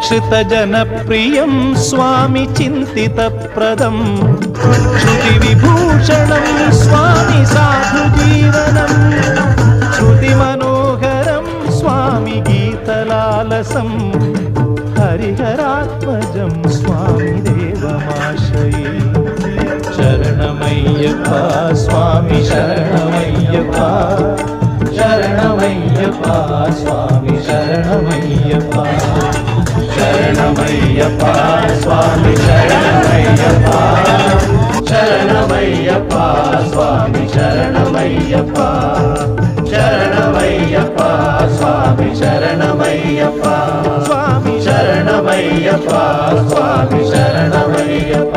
श्रुतजनप्रियं स्वामि चिन्तितप्रदं श्रुतिविभूषणं स्वामि साधुजीवनं श्रुतिमनोहरं स्वामि गीतलालसं हरिहरात्मजं स्वामि देवमाश्रये शरणमय्यप्पा स्वामि शरणमय्यप्पा शरणमय्यप्पा स्वामि शरणमय्यप्पा शरणमय्यप्पा स्वामि शरणमय्यप्पा शरणमय्यप्पा स्वामि शरणमय्यप्पा शरणमय्यप्पा स्वामि शरणमय्यप्पा स्वामि शरणमय्यप्पा स्वामि शरणमय्यप्पा